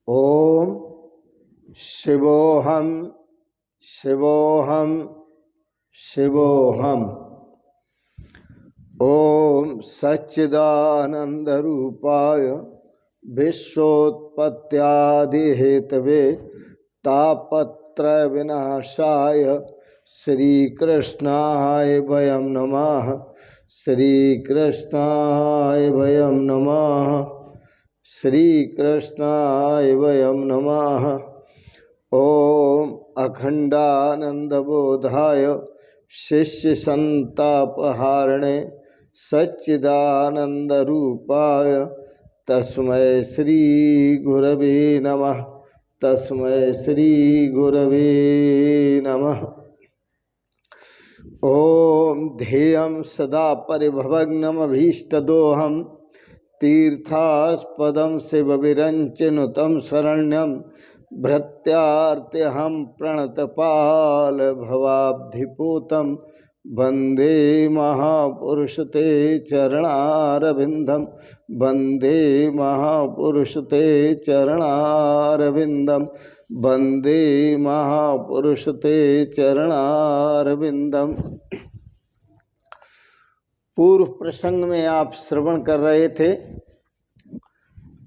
ओम शिवोहम शिवोहम शिवोहम। ओम सच्चिदानंद रूपाय विश्वोत्पत्त्यादिहेतवे तापत्रय विनाशाय श्री कृष्णाय वयं नमः। श्री कृष्णाय वयं नमः। श्री कृष्णाय वयं नमः। ओम अखंडानंदबोधाय शिष्य संतापहारणे सच्चिदानंद रूपाय तस्मै श्री गुरवे नमः। तस्मै श्री गुरवे नमः। ओम ध्येयं सदा परिभवग्नमभीष्टदोहं तीर्थास्पदं शिवविरञ्चनुतं शरण्यं भृत्यार्त्यहं प्रणतपाल भवाब्धिपूतं वन्दे महापुरुष ते चरणारविन्दं। वन्दे महापुरुष ते चरणारविन्दं। वन्दे महापुरुष ते चरणारविन्दम। पूर्व प्रसंग में आप श्रवण कर रहे थे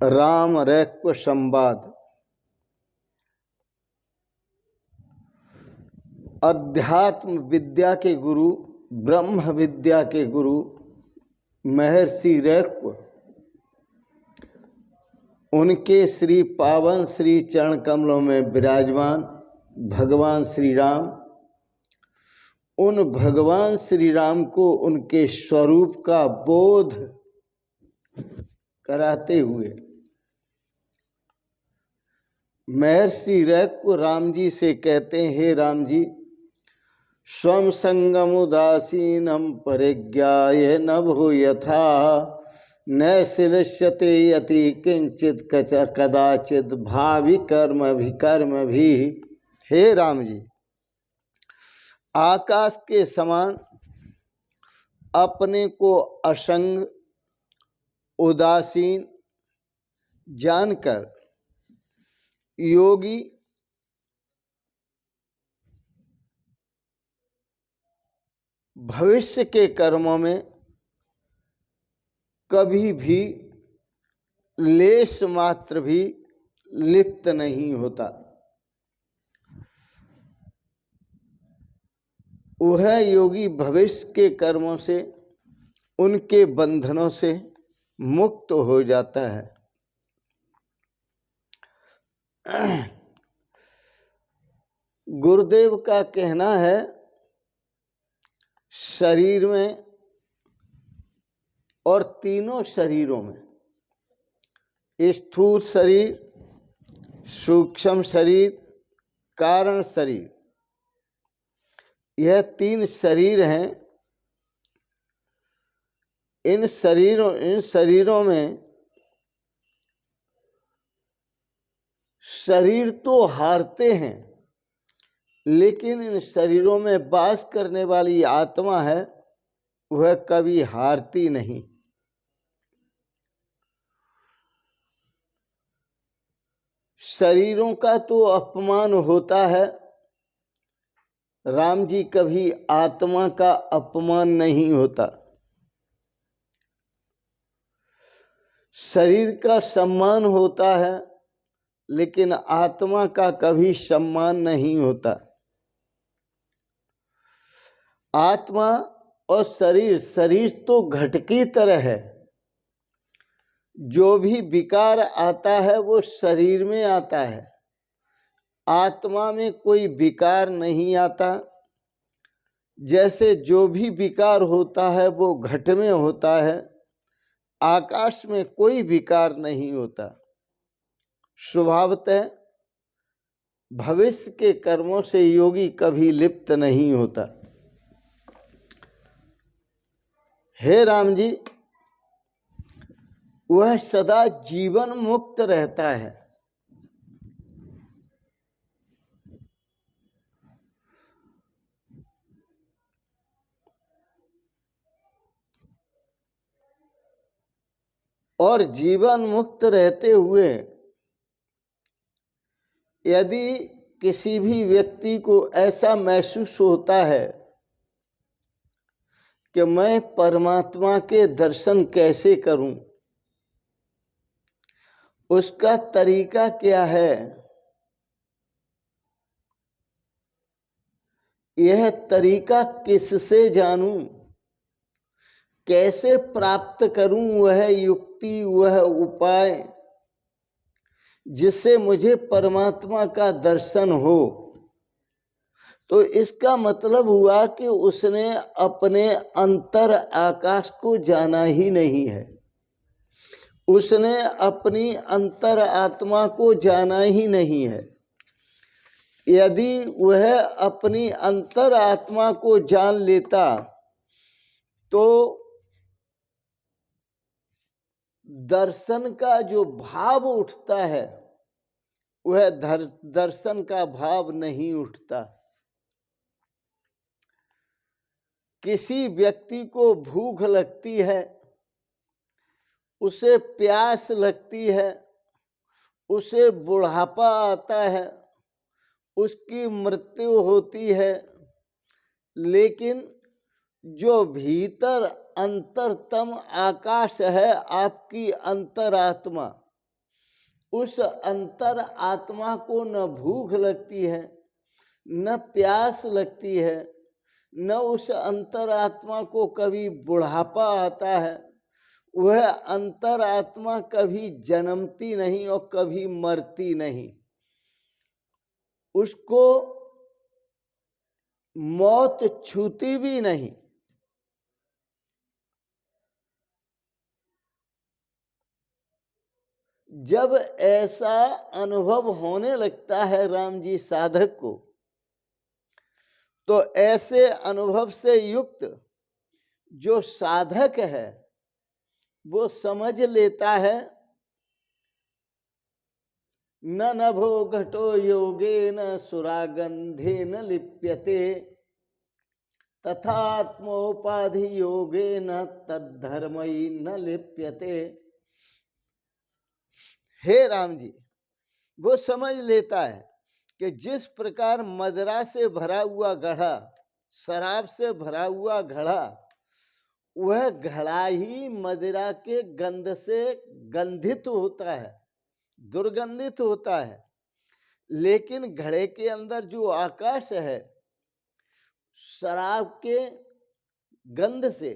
राम रैक्व संवाद। अध्यात्म विद्या के गुरु, ब्रह्म विद्या के गुरु महर्षि रैक्व, उनके श्री पावन श्री चरण कमलों में विराजमान भगवान श्री राम, उन भगवान श्री राम को उनके स्वरूप का बोध कराते हुए महर्षि रैक्व राम जी से कहते हैं, हे राम जी, स्वम संगम उदासीनम परिज्ञाय नभो यथा न शिलष्यते यति किंचित कदाचित भावी कर्म भी। हे राम जी, आकाश के समान अपने को असंग उदासीन जानकर योगी भविष्य के कर्मों में कभी भी लेश मात्र भी लिप्त नहीं होता। वह योगी भविष्य के कर्मों से, उनके बंधनों से मुक्त हो जाता है। गुरुदेव का कहना है, शरीर में और तीनों शरीरों में, स्थूल शरीर, सूक्ष्म शरीर, कारण शरीर, यह तीन शरीर हैं। इन शरीरों में शरीर तो हारते हैं, लेकिन इन शरीरों में वास करने वाली आत्मा है, वह कभी हारती नहीं। शरीरों का तो अपमान होता है, राम जी, कभी आत्मा का अपमान नहीं होता। शरीर का सम्मान होता है, लेकिन आत्मा का कभी सम्मान नहीं होता। आत्मा और शरीर, शरीर तो घट की तरह है। जो भी विकार आता है वो शरीर में आता है, आत्मा में कोई विकार नहीं आता। जैसे जो भी विकार होता है वो घट में होता है, आकाश में कोई विकार नहीं होता। स्वभावतः भविष्य के कर्मों से योगी कभी लिप्त नहीं होता। हे राम जी, वह सदा जीवन मुक्त रहता है। और जीवन मुक्त रहते हुए यदि किसी भी व्यक्ति को ऐसा महसूस होता है कि मैं परमात्मा के दर्शन कैसे करूं, उसका तरीका क्या है, यह तरीका किससे जानूं, कैसे प्राप्त करूं वह युक्ति, वह उपाय जिससे मुझे परमात्मा का दर्शन हो। तो इसका मतलब हुआ कि उसने अपने अंतर आकाश को जाना ही नहीं है, उसने अपनी अंतर आत्मा को जाना ही नहीं है। यदि वह अपनी अंतर आत्मा को जान लेता तो दर्शन का जो भाव उठता है वह दर्शन का भाव नहीं उठता। किसी व्यक्ति को भूख लगती है, उसे प्यास लगती है, उसे बुढ़ापा आता है, उसकी मृत्यु होती है, लेकिन जो भीतर अंतरतम आकाश है आपकी अंतरात्मा, उस अंतर आत्मा को न भूख लगती है, न प्यास लगती है, न उस अंतरात्मा को कभी बुढ़ापा आता है। वह अंतरात्मा कभी जन्मती नहीं और कभी मरती नहीं, उसको मौत छूती भी नहीं। जब ऐसा अनुभव होने लगता है राम जी साधक को, तो ऐसे अनुभव से युक्त जो साधक है वो समझ लेता है न नभो घटो योगे न सुरागंधे न लिप्यते तथात्मोपाधि योगे न तद्धर्मयी न लिप्यते। हे राम जी, वो समझ लेता है कि जिस प्रकार मदिरा से भरा हुआ घड़ा, शराब से भरा हुआ घड़ा, वह घड़ा ही मदिरा के गंध से गंधित होता है, दुर्गंधित होता है, लेकिन घड़े के अंदर जो आकाश है शराब के गंध से,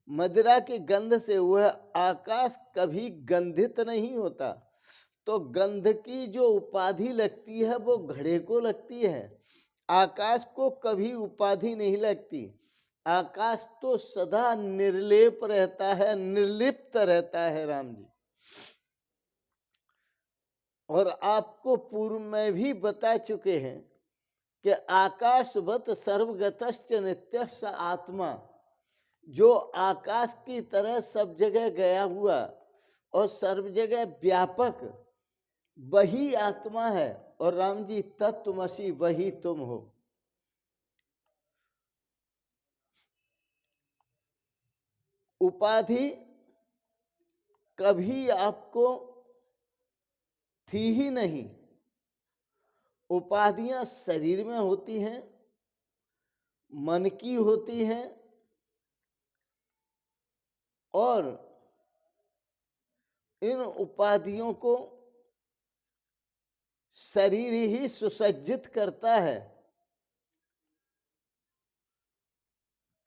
मदिरा के गंध से वह आकाश कभी गंधित नहीं होता। तो गंध की जो उपाधि लगती है वो घड़े को लगती है, आकाश को कभी उपाधि नहीं लगती। आकाश तो सदा निर्लेप रहता है, निर्लिप्त रहता है राम जी। और आपको पूर्व में भी बता चुके हैं कि आकाशवत सर्वगतश्च नित्य स आत्मा, जो आकाश की तरह सब जगह गया हुआ और सर्व जगह व्यापक वही आत्मा है। और राम जी तत्वमसि वही तुम हो। उपाधि कभी आपको थी ही नहीं। उपाधियां शरीर में होती हैं, मन की होती हैं, और इन उपाधियों को शरीर ही सुसज्जित करता है।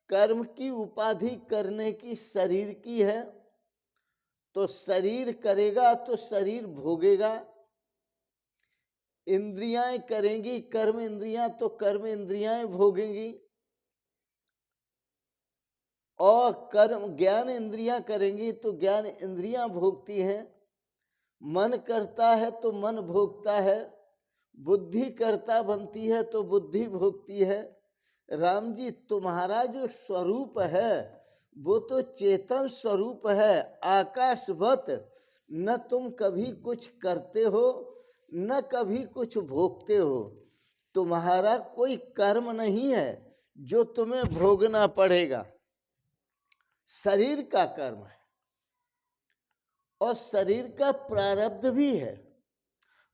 कर्म की उपाधि करने की शरीर की है, तो शरीर करेगा तो शरीर भोगेगा। इंद्रियां करेंगी कर्म इंद्रियां तो कर्म इंद्रियां भोगेंगी। और कर्म ज्ञान इंद्रियां करेंगी तो ज्ञान इंद्रियां भोगती हैं। मन करता है तो मन भोगता है, बुद्धि करता बनती है तो बुद्धि भोगती है। राम जी, तुम्हारा जो स्वरूप है वो तो चेतन स्वरूप है, आकाशवत। न तुम कभी कुछ करते हो न कभी कुछ भोगते हो। तुम्हारा कोई कर्म नहीं है जो तुम्हें भोगना पड़ेगा, शरीर का कर्म है और शरीर का प्रारब्ध भी है।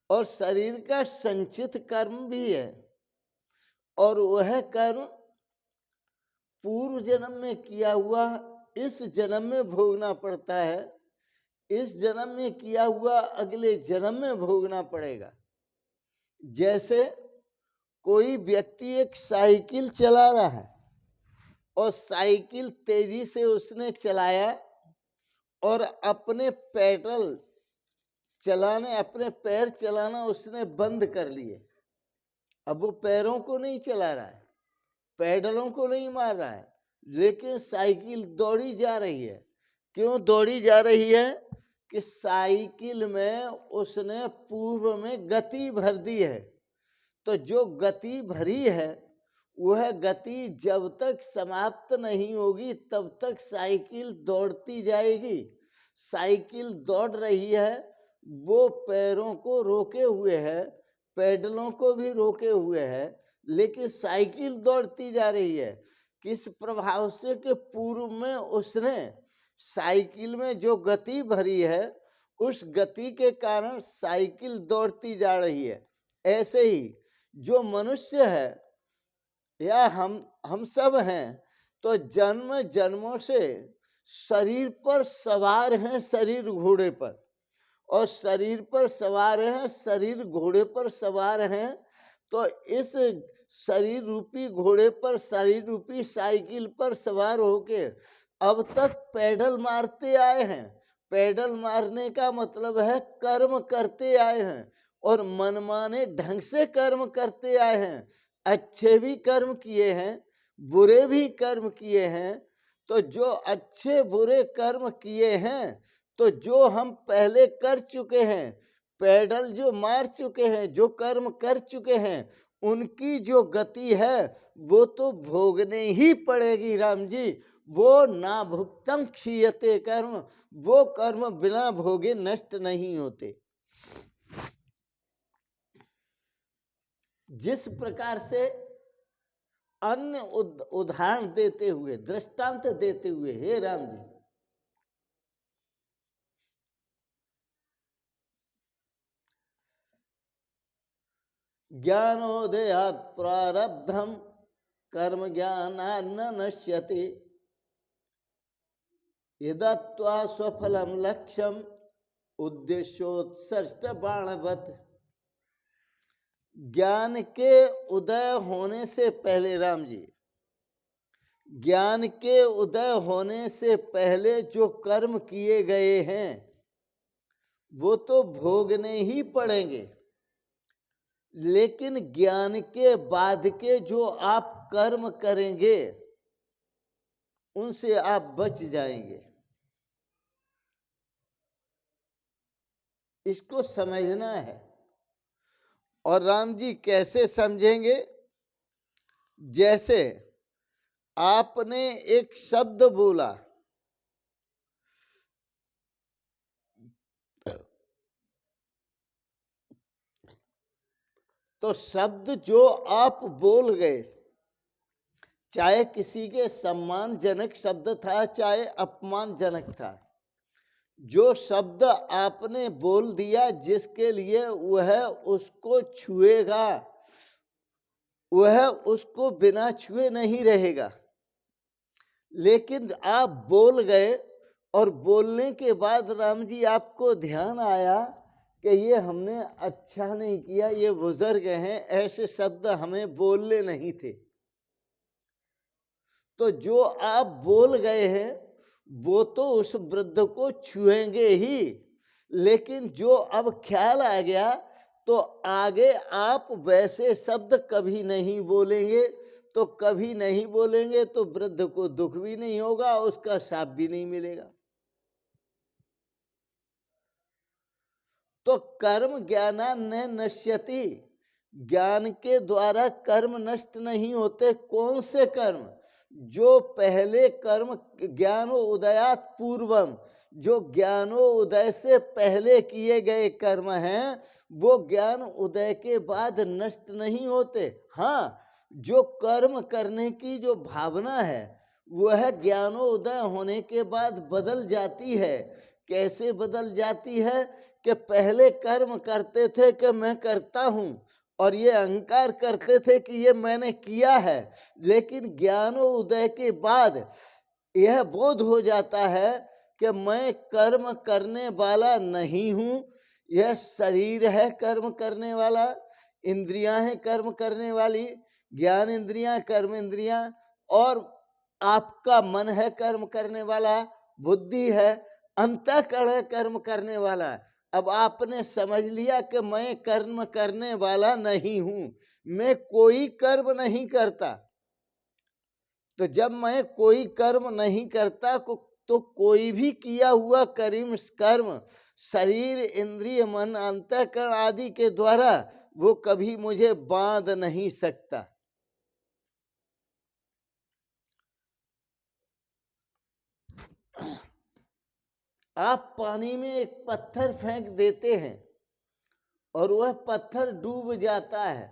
और शरीर का संचित कर्म भी है, और वह कर्म पूर्व जन्म में किया हुआ इस जन्म में भोगना पड़ता है, इस जन्म में किया हुआ अगले जन्म में भोगना पड़ेगा। जैसे कोई व्यक्ति एक साइकिल चला रहा है और साइकिल तेजी से उसने चलाया और अपने पैडल चलाने, अपने पैर चलाना उसने बंद कर लिए। अब वो पैरों को नहीं चला रहा है, पैडलों को नहीं मार रहा है, लेकिन साइकिल दौड़ी जा रही है। क्यों दौड़ी जा रही है? कि साइकिल में उसने पूर्व में गति भर दी है। तो जो गति भरी है वह गति जब तक समाप्त नहीं होगी तब तक साइकिल दौड़ती जाएगी। साइकिल दौड़ रही है, वो पैरों को रोके हुए है, पैडलों को भी रोके हुए है, लेकिन साइकिल दौड़ती जा रही है। किस प्रभाव से? कि पूर्व में उसने साइकिल में जो गति भरी है उस गति के कारण साइकिल दौड़ती जा रही है। ऐसे ही जो मनुष्य है या हम सब हैं, तो जन्म जन्मों से शरीर पर सवार हैं, शरीर घोड़े पर, और शरीर पर सवार हैं, शरीर घोड़े पर सवार हैं। तो इस शरीर रूपी घोड़े पर, शरीर रूपी साइकिल पर सवार होके अब तक पैडल मारते आए हैं। पैडल मारने का मतलब है कर्म करते आए हैं, और मनमाने ढंग से कर्म करते आए हैं। अच्छे भी कर्म किए हैं, बुरे भी कर्म किए हैं। तो जो अच्छे बुरे कर्म किए हैं, तो जो हम पहले कर चुके हैं, पैडल जो मार चुके हैं, जो कर्म कर चुके हैं, उनकी जो गति है वो तो भोगने ही पड़ेगी राम जी। वो ना भुक्तम क्षीयते कर्म, वो कर्म बिना भोगे नष्ट नहीं होते। जिस प्रकार से अन्य उदाहरण देते हुए, दृष्टांत देते हुए, हे राम जी, ज्ञानोदयात् प्रारब्धम कर्म ज्ञानात् न नश्यति, यदत्वा स्वफलम लक्ष्यम उद्देश्योत्सृष्ट बाणवत्। ज्ञान के उदय होने से पहले राम जी, ज्ञान के उदय होने से पहले जो कर्म किए गए हैं वो तो भोगने ही पड़ेंगे, लेकिन ज्ञान के बाद के जो आप कर्म करेंगे उनसे आप बच जाएंगे। इसको समझना है। और राम जी कैसे समझेंगे? जैसे आपने एक शब्द बोला, तो शब्द जो आप बोल गए, चाहे किसी के सम्मानजनक शब्द था चाहे अपमानजनक था, जो शब्द आपने बोल दिया जिसके लिए वह उसको छुएगा, वह उसको बिना छुए नहीं रहेगा। लेकिन आप बोल गए और बोलने के बाद राम जी आपको ध्यान आया कि ये हमने अच्छा नहीं किया, ये बुजुर्ग हैं, ऐसे शब्द हमें बोलने नहीं थे। तो जो आप बोल गए हैं वो तो उस वृद्ध को छुएंगे ही, लेकिन जो अब ख्याल आ गया तो आगे आप वैसे शब्द कभी नहीं बोलेंगे। तो कभी नहीं बोलेंगे तो वृद्ध को दुख भी नहीं होगा, उसका शाप भी नहीं मिलेगा। तो कर्म ज्ञाना न नश्यति, ज्ञान के द्वारा कर्म नष्ट नहीं होते। कौन से कर्म? जो पहले कर्म ज्ञानो उदयात पूर्वम, जो ज्ञानो उदय से पहले किए गए कर्म हैं वो ज्ञान उदय के बाद नष्ट नहीं होते। हाँ, जो कर्म करने की जो भावना है वह ज्ञानोदय होने के बाद बदल जाती है। कैसे बदल जाती है? कि पहले कर्म करते थे कि मैं करता हूं, और ये अहंकार करते थे कि ये मैंने किया है। लेकिन ज्ञानोदय के बाद यह बोध हो जाता है कि मैं कर्म करने वाला नहीं हूं, यह शरीर है कर्म करने वाला, इंद्रियां हैं कर्म करने वाली, ज्ञान इंद्रियां, कर्म इंद्रियां, और आपका मन है कर्म करने वाला, बुद्धि है, अंतःकरण है कर्म करने वाला। अब आपने समझ लिया कि मैं कर्म करने वाला नहीं हूं, मैं कोई कर्म नहीं करता। तो जब मैं कोई कर्म नहीं करता तो कोई भी किया हुआ कर्म शरीर, इंद्रिय, मन, अंतःकरण आदि के द्वारा वो कभी मुझे बांध नहीं सकता। आप पानी में एक पत्थर फेंक देते हैं और वह पत्थर डूब जाता है,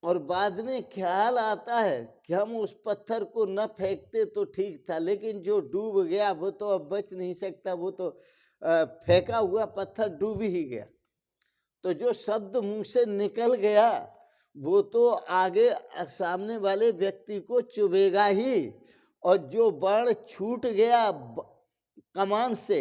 और बाद में ख्याल आता है कि हम उस पत्थर को न फेंकते तो ठीक था, लेकिन जो डूब गया वो तो अब बच नहीं सकता, वो तो फेंका हुआ पत्थर डूब ही गया। तो जो शब्द मुंह से निकल गया वो तो आगे सामने वाले व्यक्ति को चुभेगा ही, और जो बाण छूट गया कमान से,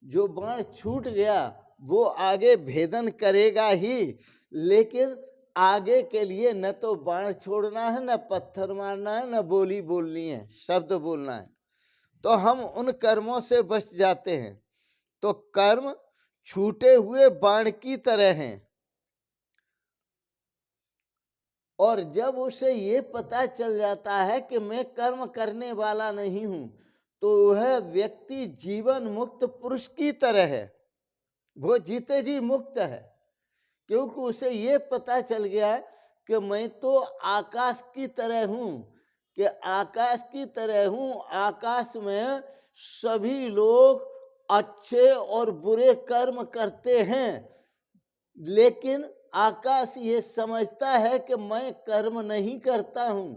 जो बाण छूट गया वो आगे भेदन करेगा ही। लेकिन आगे के लिए न तो बाण छोड़ना है, न पत्थर मारना है, न बोली बोलनी है, शब्द बोलना है। तो हम उन कर्मों से बच जाते हैं। तो कर्म छूटे हुए बाण की तरह हैं, और जब उसे ये पता चल जाता है कि मैं कर्म करने वाला नहीं हूं, तो वह व्यक्ति जीवन मुक्त पुरुष की तरह है, वो जीते जी मुक्त है। क्योंकि उसे ये पता चल गया कि मैं तो आकाश की तरह हूं, कि आकाश की तरह हूं, आकाश में सभी लोग अच्छे और बुरे कर्म करते हैं, लेकिन आकाश ये समझता है कि मैं कर्म नहीं करता हूं।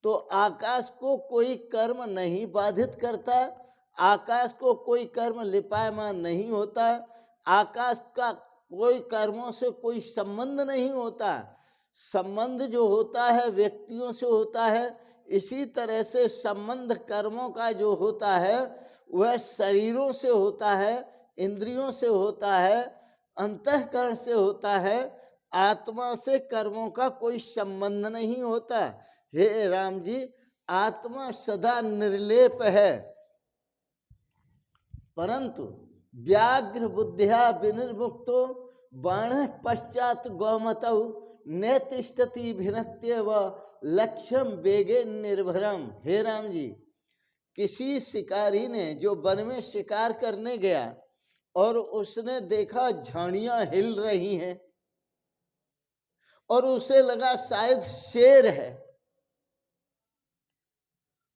तो आकाश को कोई कर्म नहीं बाधित करता, आकाश को कोई कर्म लिपायमान नहीं होता, आकाश का कोई कर्मों से कोई संबंध नहीं होता। संबंध जो होता है व्यक्तियों से होता है, इसी तरह से संबंध कर्मों का जो होता है वह शरीरों से होता है, इंद्रियों से होता है, अंतःकरण से होता है। आत्मा से कर्मों का कोई संबंध नहीं होता। हे राम जी, आत्मा सदा निर्लेप है, परंतु व्याघ्र बुद्धिया विनिर्मुक्तो बाण पश्चात गौमतौ न तिष्ठति भिन्नत्येव लक्ष्यम वेगे निर्भरम। हे राम जी, किसी शिकारी ने जो वन में शिकार करने गया और उसने देखा झाड़ियां हिल रही हैं और उसे लगा शायद शेर है,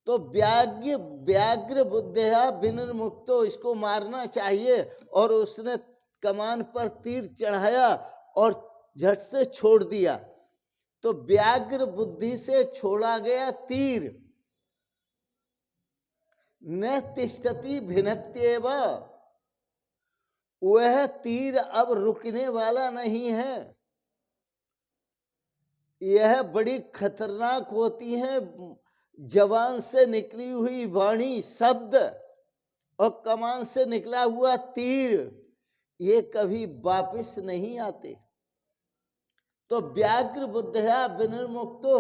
तो व्याघ्र बुद्धिया विनिर्मुक्तो, इसको मारना चाहिए, और उसने कमान पर तीर चढ़ाया और झट से छोड़ दिया। तो व्याघ्र बुद्धि से छोड़ा गया तीर न तिष्ठति भिन्नत्येव, वह तीर अब रुकने वाला नहीं है। यह बड़ी खतरनाक होती है, जवान से निकली हुई वाणी शब्द और कमान से निकला हुआ तीर, ये कभी वापिस नहीं आते। तो व्याघ्र बुद्धिया विनिर्मुक्तो,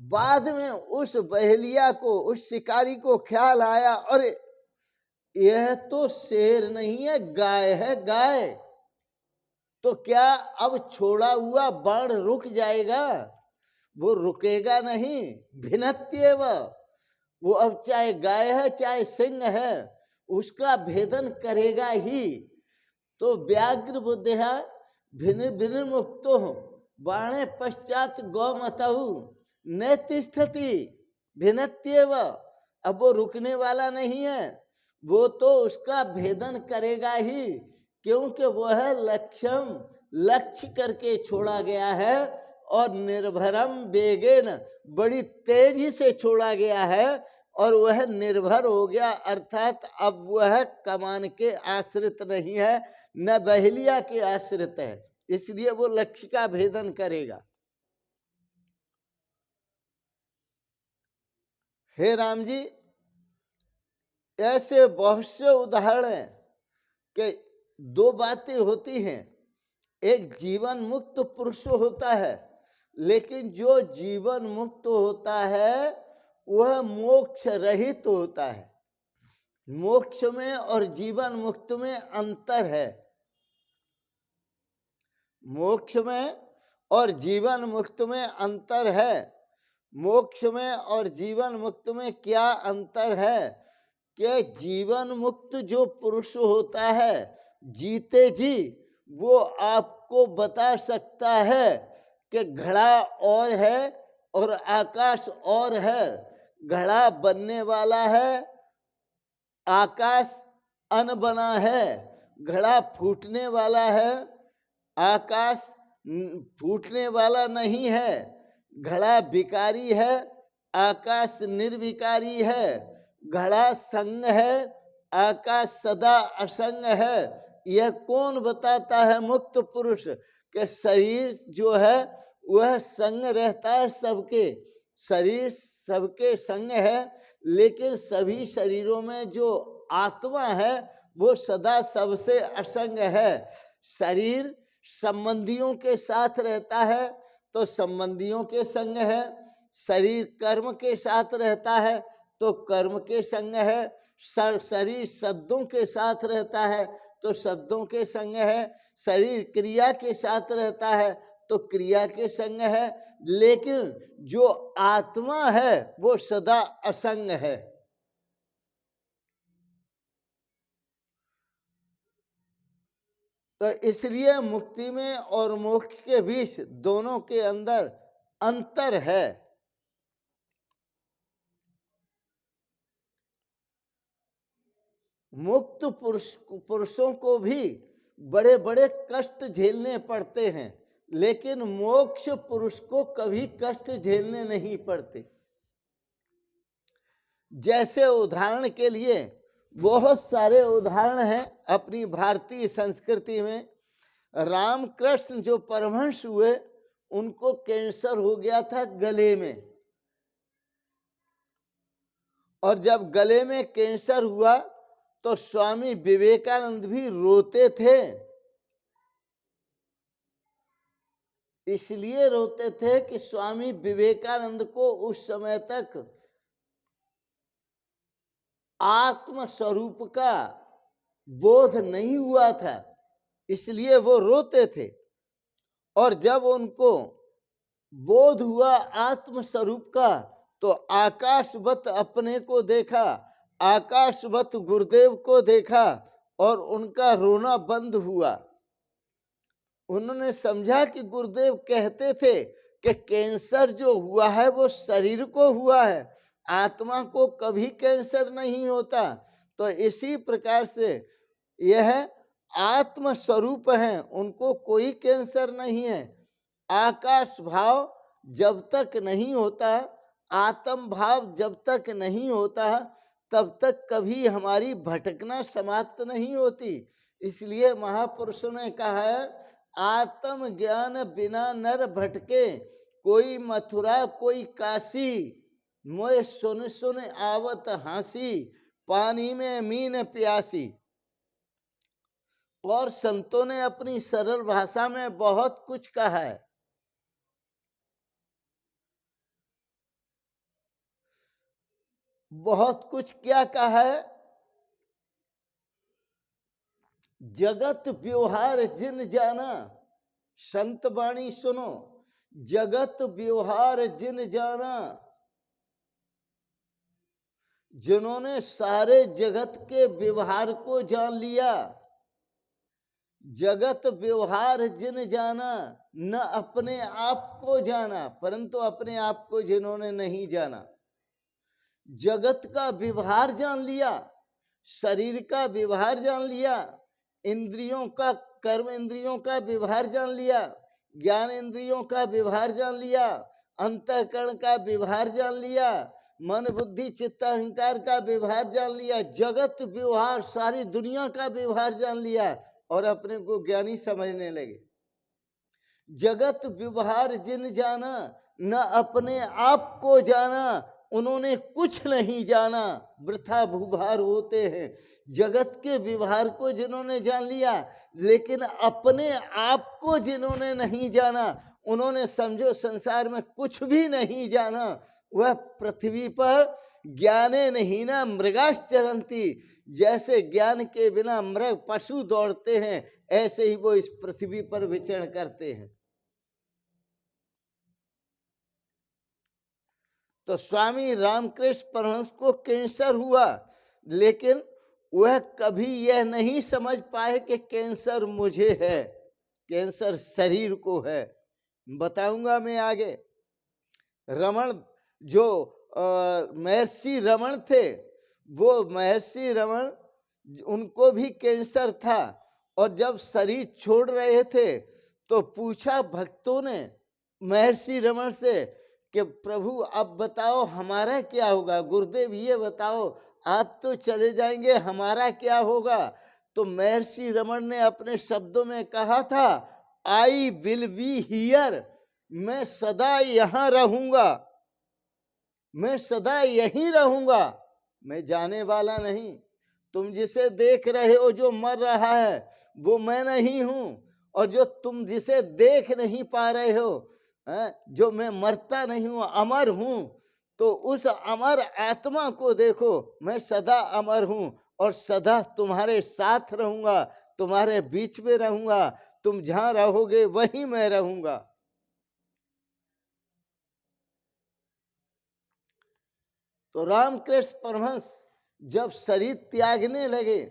बाद में उस बहेलिया को, उस शिकारी को ख्याल आया, और यह तो शेर नहीं है, गाय है, गाय। तो क्या अब छोड़ा हुआ बाण रुक जाएगा? वो रुकेगा नहीं। भिन्नत्येव, वो अब चाहे गाय है चाहे सिंह है, उसका भेदन करेगा ही। तो व्याघ्र बुद्धिया विनिर्मुक्तो बाणे पश्चात गौमतौ न तिष्ठति भिन्नत्येव, अब वो रुकने वाला नहीं है, वो तो उसका भेदन करेगा ही, क्योंकि वह लक्ष्य करके छोड़ा गया है, और निर्भरम वेगेन, बड़ी तेजी से छोड़ा गया है, और वह निर्भर हो गया, अर्थात अब वह कमान के आश्रित नहीं है, न बहेलिया के आश्रित है, इसलिए वो लक्ष्य का भेदन करेगा। हे राम जी, ऐसे बहुत से उदाहरण हैं कि दो बातें होती हैं। एक जीवन मुक्त पुरुष होता है, लेकिन जो जीवन मुक्त होता है वह मोक्ष रहित होता है। मोक्ष में और जीवन मुक्त में अंतर है। मोक्ष में और जीवन मुक्त में अंतर है। मोक्ष में और जीवन मुक्त में क्या अंतर है कि जीवन मुक्त जो पुरुष होता है, जीते जी वो आपको बता सकता है कि घड़ा और है और आकाश और है। घड़ा बनने वाला है, आकाश अनबना है। घड़ा फूटने वाला है, आकाश फूटने वाला नहीं है। घड़ा विकारी है, आकाश निर्विकारी है। घड़ा संग है, आकाश सदा असंग है। यह कौन बताता है? मुक्त पुरुष के शरीर जो है वह संग रहता है सबके, शरीर सबके संग है, लेकिन सभी शरीरों में जो आत्मा है वो सदा सबसे असंग है। शरीर संबंधियों के साथ रहता है तो संबंधियों के संग है, शरीर कर्म के साथ रहता है तो कर्म के संग है, शरीर शब्दों के साथ रहता है तो शब्दों के संग है, शरीर क्रिया के साथ रहता है तो क्रिया के संग है, लेकिन जो आत्मा है वो सदा असंग है। तो इसलिए मुक्ति में और मोक्ष के बीच दोनों के अंदर अंतर है। मुक्त पुरुषों को भी बड़े बड़े कष्ट झेलने पड़ते हैं, लेकिन मोक्ष पुरुष को कभी कष्ट झेलने नहीं पड़ते। जैसे उदाहरण के लिए बहुत सारे उदाहरण हैं अपनी भारतीय संस्कृति में। रामकृष्ण जो परमहंस हुए उनको कैंसर हो गया था गले में, और जब गले में कैंसर हुआ तो स्वामी विवेकानंद भी रोते थे। इसलिए रोते थे कि स्वामी विवेकानंद को उस समय तक आत्म स्वरूप का बोध नहीं हुआ था, इसलिए वो रोते थे। और जब उनको बोध हुआ आत्म स्वरूप का तो आकाशवत अपने को देखा, आकाशवत गुरुदेव को देखा और उनका रोना बंद हुआ। उन्होंने समझा कि गुरुदेव कहते थे कि कैंसर जो हुआ है वो शरीर को हुआ है, आत्मा को कभी कैंसर नहीं होता। तो इसी प्रकार से यह आत्म स्वरूप है, उनको कोई कैंसर नहीं है। आकाश भाव जब तक नहीं होता, आत्म भाव जब तक नहीं होता, तब तक कभी हमारी भटकना समाप्त नहीं होती। इसलिए महापुरुषों ने कहा है, आत्म ज्ञान बिना नर भटके, कोई मथुरा कोई काशी, मोए सुन सुन आवत हासी, पानी में मीन प्यासी। और संतों ने अपनी सरल भाषा में बहुत कुछ कहा है। बहुत कुछ क्या कहा है? जगत व्यवहार जिन जाना, संत वाणी सुनो, जगत व्यवहार जिन जाना, जिन्होंने सारे जगत के व्यवहार को जान लिया। जगत व्यवहार जिन जाना, न अपने आप को जाना, परंतु अपने आप को जिन्होंने नहीं जाना। जगत का व्यवहार जान लिया, शरीर का व्यवहार जान लिया, इंद्रियों का, कर्म इंद्रियों का व्यवहार जान लिया, ज्ञान इंद्रियों का व्यवहार जान लिया, अंतःकरण का व्यवहार जान लिया, मन बुद्धि चित्त अहंकार का व्यवहार जान लिया, जगत व्यवहार सारी दुनिया का व्यवहार जान लिया और अपने को ज्ञानी समझने लगे। जगत व्यवहार जिन जाना, न अपने आप को जाना, उन्होंने कुछ नहीं जाना, वृथा भूभार होते हैं। जगत के व्यवहार को जिन्होंने जान लिया, लेकिन अपने आप को जिन्होंने नहीं जाना, उन्होंने समझो संसार में कुछ भी नहीं जाना। वह पृथ्वी पर ज्ञाने नहीं ना मृगाश्चरंती, जैसे ज्ञान के बिना मृग पशु दौड़ते हैं, ऐसे ही वो इस पृथ्वी पर विचरण करते हैं। तो स्वामी रामकृष्ण परमहंस को कैंसर हुआ, लेकिन वह कभी यह नहीं समझ पाए कि कैंसर मुझे है, कैंसर शरीर को है। बताऊंगा मैं आगे। रमण जो महर्षि रमण थे, वो महर्षि रमण उनको भी कैंसर था, और जब शरीर छोड़ रहे थे तो पूछा भक्तों ने महर्षि रमण से कि प्रभु अब बताओ हमारा क्या होगा, गुरुदेव ये बताओ, आप तो चले जाएंगे, हमारा क्या होगा। तो महर्षि रमण ने अपने शब्दों में कहा था, आई विल बी हियर, मैं सदा यहां रहूंगा, मैं सदा यहीं रहूंगा, मैं जाने वाला नहीं। तुम जिसे देख रहे हो जो मर रहा है वो मैं नहीं हूं, और जो तुम जिसे देख नहीं पा रहे हो, जो मैं मरता नहीं हूं, अमर हूं, तो उस अमर आत्मा को देखो, मैं सदा अमर हूं और सदा तुम्हारे साथ रहूंगा, तुम्हारे बीच में रहूंगा, तुम जहां रहोगे वहीं मैं रहूंगा। तो रामकृष्ण परमहंस जब शरीर त्यागने लगे,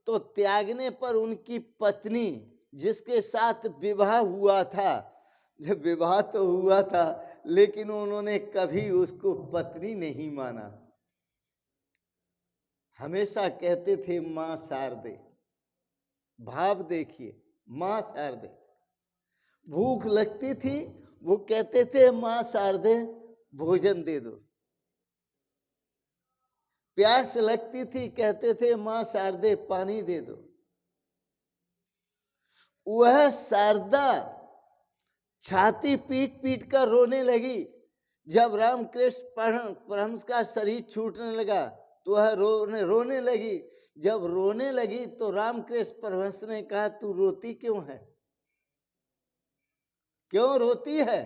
तो त्यागने पर उनकी पत्नी, जिसके साथ विवाह हुआ था, जब विवाह तो हुआ था, लेकिन उन्होंने कभी उसको पत्नी नहीं माना, हमेशा कहते थे मां शारदे। भाव देखिए, मां शारदे। भूख लगती थी, वो कहते थे मां शारदे भोजन दे दो। प्यास लगती थी, कहते थे मां शारदे पानी दे दो। वह शारदा छाती पीट पीट कर रोने लगी। जब रामकृष्ण परमहंस का शरीर छूटने लगा तो वह रोने लगी। जब रोने लगी तो रामकृष्ण परमहंस ने कहा, तू रोती क्यों है, क्यों रोती है,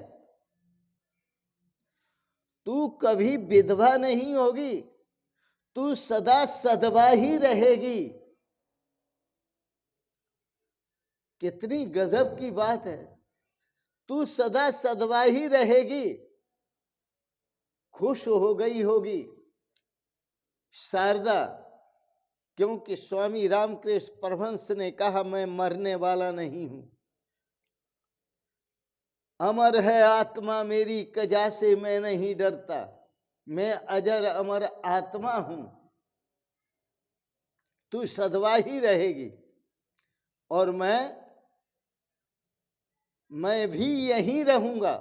तू कभी विधवा नहीं होगी, तू सदा सधवा ही रहेगी। कितनी गजब की बात है, तू सदा सधवा ही रहेगी। खुश हो गई होगी शारदा, क्योंकि स्वामी रामकृष्ण परमहंस ने कहा, मैं मरने वाला नहीं हूं, अमर है आत्मा मेरी, कजा से मैं नहीं डरता, मैं अजर अमर आत्मा हूं, तू सधवा ही रहेगी और मैं भी यहीं रहूंगा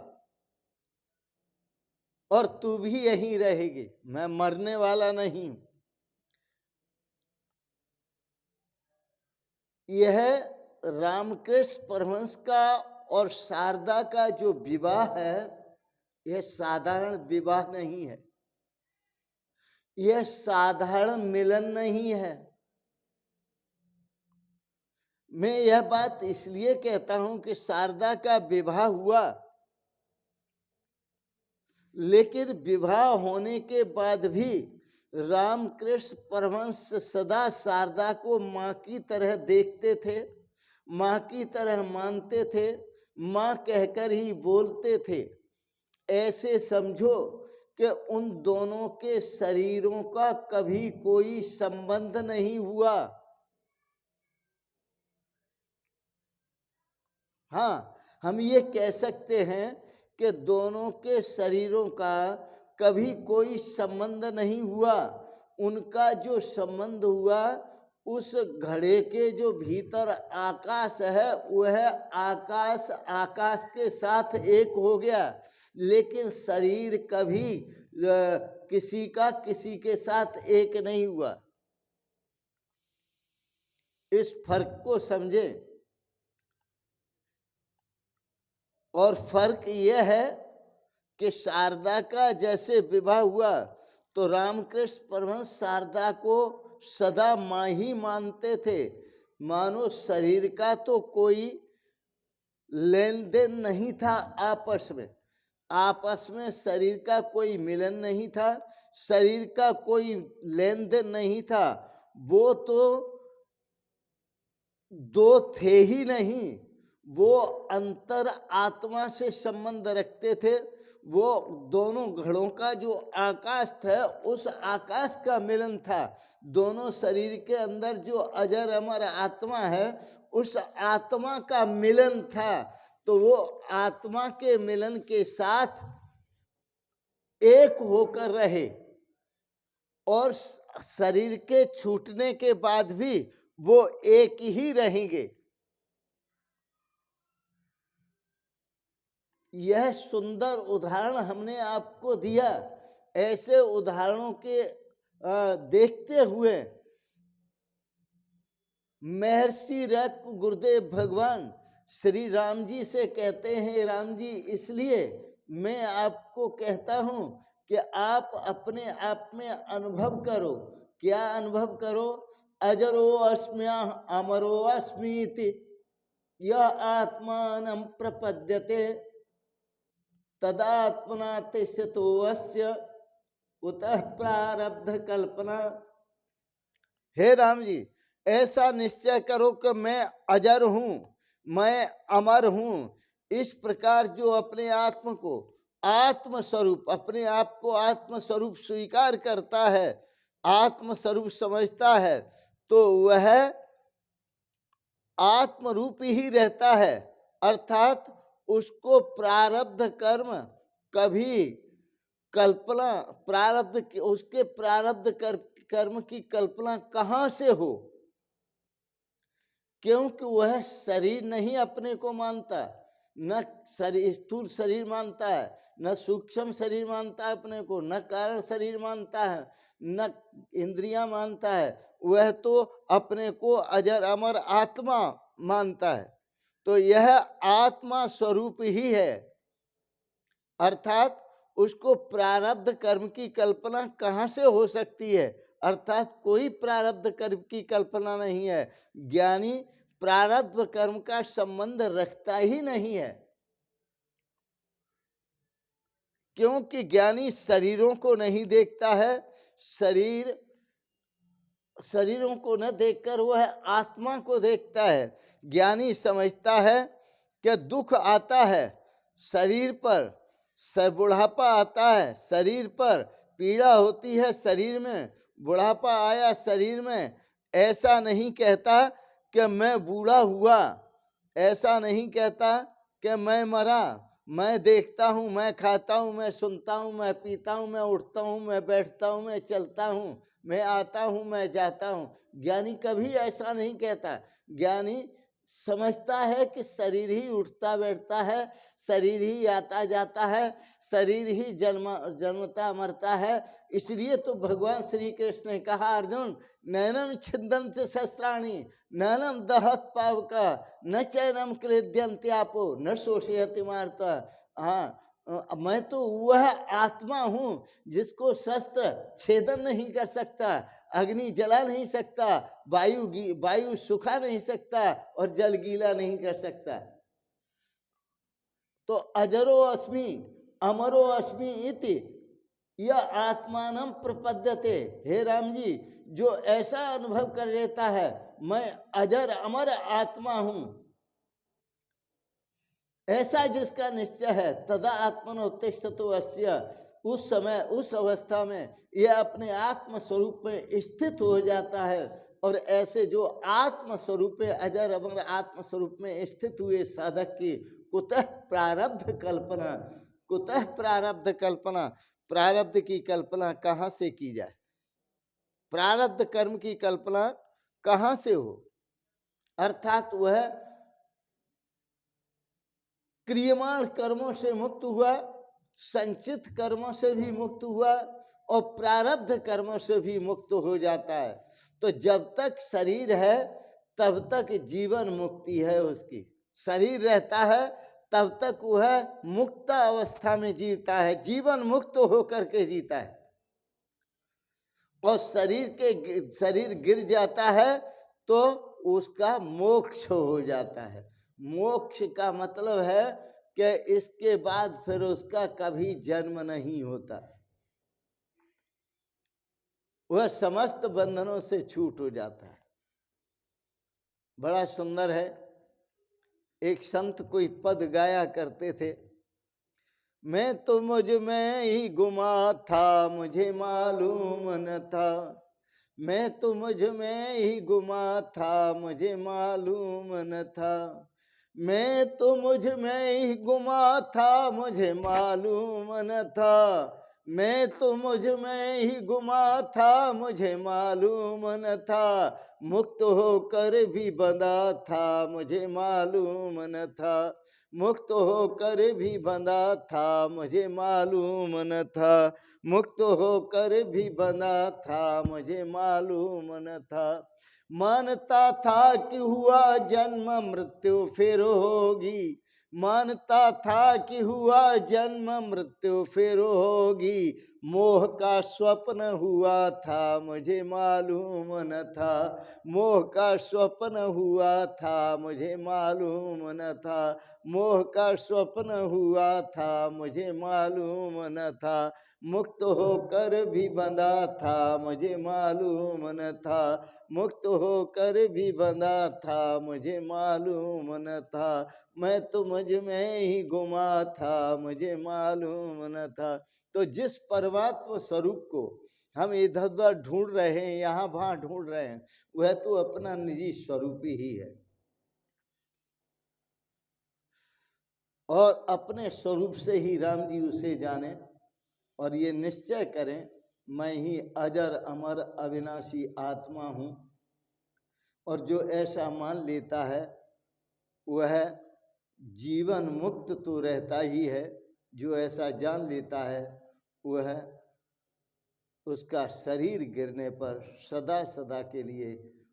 और तू भी यहीं रहेगी, मैं मरने वाला नहीं। यह रामकृष्ण परमहंस का और शारदा का जो विवाह है, यह साधारण विवाह नहीं है, यह साधारण मिलन नहीं है। मैं यह बात इसलिए कहता हूं कि शारदा का विवाह हुआ, लेकिन विवाह होने के बाद भी रामकृष्ण परमहंस सदा शारदा को मां की तरह देखते थे, मां की तरह मानते थे, मां कहकर ही बोलते थे। ऐसे समझो कि उन दोनों के शरीरों का कभी कोई संबंध नहीं हुआ। हाँ, हम ये कह सकते हैं कि दोनों के शरीरों का कभी कोई संबंध नहीं हुआ। उनका जो संबंध हुआ, उस घड़े के जो भीतर आकाश है, वह आकाश आकाश के साथ एक हो गया, लेकिन शरीर कभी किसी का किसी के साथ एक नहीं हुआ। इस फर्क को समझें। और फर्क यह है कि शारदा का जैसे विवाह हुआ तो रामकृष्ण परमहंस शारदा को सदा मां ही मानते थे। मानो शरीर का तो कोई लेन देन नहीं था, आपस में शरीर का कोई मिलन नहीं था, शरीर का कोई लेन देन नहीं था। वो तो दो थे ही नहीं, वो अंतर आत्मा से संबंध रखते थे। वो दोनों घड़ों का जो आकाश था उस आकाश का मिलन था। दोनों शरीर के अंदर जो अजर अमर आत्मा है उस आत्मा का मिलन था। तो वो आत्मा के मिलन के साथ एक होकर रहे और शरीर के छूटने के बाद भी वो एक ही रहेंगे। यह सुंदर उदाहरण हमने आपको दिया। ऐसे उदाहरणों के देखते हुए महर्षि रक गुरुदेव भगवान श्री राम जी से कहते हैं, राम जी इसलिए मैं आपको कहता हूं कि आप अपने आप में अनुभव करो। क्या अनुभव करो? अजरो अस्म्या अमरो अस्मीति यह आत्मानं प्रपद्यते तदात्मना तिष्ठतो अस्य कुतः प्रारब्ध कल्पना। हे राम जी, ऐसा निश्चय करो कि मैं अजर हूं, मैं अमर हूं। इस प्रकार जो अपने आत्म को आत्मस्वरूप, अपने आप को आत्मस्वरूप स्वीकार करता है, आत्मस्वरूप समझता है, तो वह आत्मरूप ही रहता है। अर्थात उसको प्रारब्ध कर्म कभी कल्पना, प्रारब्ध उसके प्रारब्ध कर्म की कल्पना कहां से हो? क्योंकि वह शरीर नहीं अपने को मानता, न शरीर स्थूल शरीर मानता है, न सूक्ष्म शरीर मानता है अपने को, न कारण शरीर मानता है, न इंद्रियां मानता है। वह तो अपने को अजर अमर आत्मा मानता है। तो यह आत्मा स्वरूप ही है। अर्थात उसको प्रारब्ध कर्म की कल्पना कहां से हो सकती है? अर्थात कोई प्रारब्ध कर्म की कल्पना नहीं है। ज्ञानी प्रारब्ध कर्म का संबंध रखता ही नहीं है, क्योंकि ज्ञानी शरीरों को नहीं देखता है। शरीरों को न देखकर वह आत्मा को देखता है। ज्ञानी समझता है कि दुख आता है शरीर पर, बुढ़ापा आता है शरीर पर, पीड़ा होती है शरीर में, बुढ़ापा आया शरीर में। ऐसा नहीं कहता कि मैं बूढ़ा हुआ, ऐसा नहीं कहता कि मैं मरा। मैं देखता हूँ, मैं खाता हूँ, मैं सुनता हूँ, मैं पीता हूँ, मैं उठता हूँ, मैं बैठता हूँ, मैं चलता हूँ, मैं आता हूँ, मैं जाता हूँ। ज्ञानी कभी ऐसा नहीं कहता। ज्ञानी समझता है कि शरीर ही उठता बैठता है, शरीर ही आता जाता है, शरीर ही जन्मता मरता है। इसलिए तो भगवान श्री कृष्ण ने कहा, अर्जुन नैनम छिन्दन्ति शस्त्राणि नैनम दहत पावका न चैनम क्लेद्यन्त्यापो न शोषयति मार्ता। हाँ, मैं तो वह आत्मा हूं जिसको शस्त्र छेदन नहीं कर सकता, अग्नि जला नहीं सकता, वायु सुखा नहीं सकता और जल गीला नहीं कर सकता। तो अजरो अस्मि अमरो अस्मि इति यह आत्मानं प्रपद्यते। हे राम जी, जो ऐसा अनुभव कर लेता है मैं अजर अमर आत्मा हूं, ऐसा जिसका निश्चय है, तदा आत्मनोत्तिष्ठतो अस्य, उस समय उस अवस्था में यह अपने आत्म स्वरूप में स्थित हो जाता है। और ऐसे जो आत्म स्वरूप में अजर अमर आत्म स्वरूप में स्थित हुए साधक की कुतः प्रारब्ध कल्पना, कुतः प्रारब्ध कल्पना, प्रारब्ध की कल्पना कहाँ से की जाए? प्रारब्ध कर्म की कल्पना कहाँ से हो? अर्थात वह क्रियमाण कर्मों से मुक्त हुआ, संचित कर्मों से भी मुक्त हुआ और प्रारब्ध कर्मों से भी मुक्त हो जाता है। तो जब तक शरीर है तब तक जीवन मुक्ति है उसकी। शरीर रहता है तब तक वह मुक्त अवस्था में जीता है, जीवन मुक्त होकर के जीता है। और शरीर गिर जाता है तो उसका मोक्ष हो जाता है। मोक्ष का मतलब है कि इसके बाद फिर उसका कभी जन्म नहीं होता, वह समस्त बंधनों से छूट हो जाता है। बड़ा सुंदर है। एक संत कोई पद गाया करते थे, मैं तो मुझ में ही गुमा था मुझे मालूम न था, मैं तो मुझ में ही गुमा था मुझे मालूम न था, मैं तो मुझ में ही गुमा था मुझे मालूम न था, मैं तो मुझ में ही गुमा था मुझे मालूम न था, मुक्त होकर भी बंधा था मुझे मालूम न था, मुक्त होकर भी बंधा था मुझे मालूम न था, मुक्त होकर भी बंधा था मुझे मालूम न था, मानता था कि हुआ जन्म मृत्यु फिर होगी, मानता था कि हुआ जन्म मृत्यु फिर होगी, मोह का स्वप्न हुआ था मुझे मालूम न था, मोह का स्वप्न हुआ था मुझे मालूम न था, मोह का स्वप्न हुआ था मुझे मालूम न था, मुक्त होकर भी बंधा था मुझे मालूम न था, मुक्त होकर भी बंधा था मुझे मालूम न था, मैं तो मुझ में ही गुमा था मुझे मालूम न था। तो जिस परमात्मा स्वरूप को हम इधर उधर ढूंढ रहे हैं, यहाँ वहाँ ढूंढ रहे हैं, वह तो अपना निजी स्वरूप ही है। और अपने स्वरूप से ही राम जी उसे जाने और ये निश्चय करें, मैं ही अजर अमर अविनाशी आत्मा हूँ। और जो ऐसा मान लेता है वह जीवन मुक्त तो रहता ही है, जो ऐसा जान लेता है वह उसका शरीर गिरने पर सदा सदा के लिए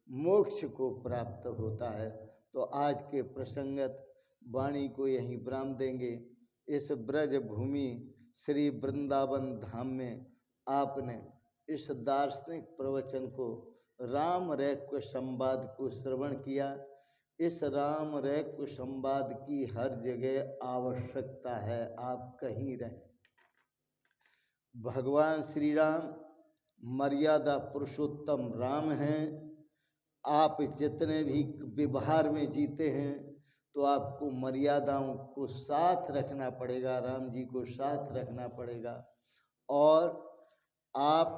मोक्ष को प्राप्त होता है। तो आज के प्रसंगत वाणी को यहीं विराम देंगे। इस ब्रज भूमि श्री वृंदावन धाम में आपने इस दार्शनिक प्रवचन को, राम रैक्य संवाद को श्रवण किया। इस राम रैक्य संवाद की हर जगह आवश्यकता है, आप कहीं रहें। भगवान श्री राम मर्यादा पुरुषोत्तम राम हैं। आप जितने भी व्यवहार में जीते हैं तो आपको मर्यादाओं को साथ रखना पड़ेगा, राम जी को साथ रखना पड़ेगा। और आप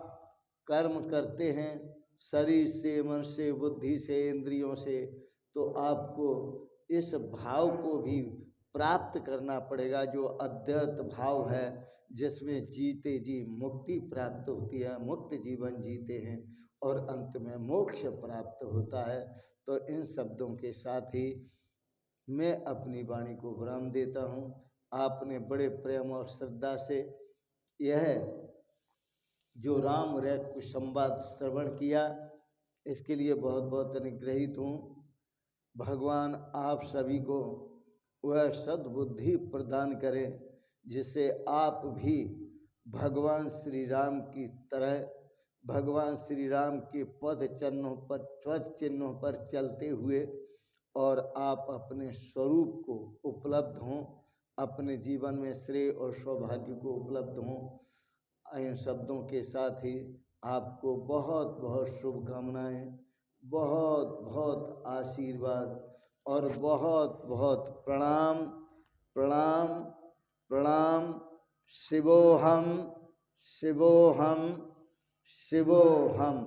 कर्म करते हैं शरीर से, मन से, बुद्धि से, इंद्रियों से, तो आपको इस भाव को भी प्राप्त करना पड़ेगा, जो अद्वैत भाव है, जिसमें जीते जी मुक्ति प्राप्त होती है, मुक्त जीवन जीते हैं और अंत में मोक्ष प्राप्त होता है। तो इन शब्दों के साथ ही मैं अपनी वाणी को विराम देता हूँ। आपने बड़े प्रेम और श्रद्धा से यह जो राम रैक्य संवाद श्रवण किया, इसके लिए बहुत बहुत अनुग्रहित हूँ। भगवान आप सभी को वह सद्बुद्धि प्रदान करें जिससे आप भी भगवान श्री राम की तरह, भगवान श्री राम के पद चिन्हों पर चलते हुए और आप अपने स्वरूप को उपलब्ध हों, अपने जीवन में श्रेय और सौभाग्य को उपलब्ध हों। इन शब्दों के साथ ही आपको बहुत बहुत शुभकामनाएं, बहुत बहुत आशीर्वाद और बहुत बहुत प्रणाम प्रणाम प्रणाम। शिवोहम शिवोहम शिवोहम।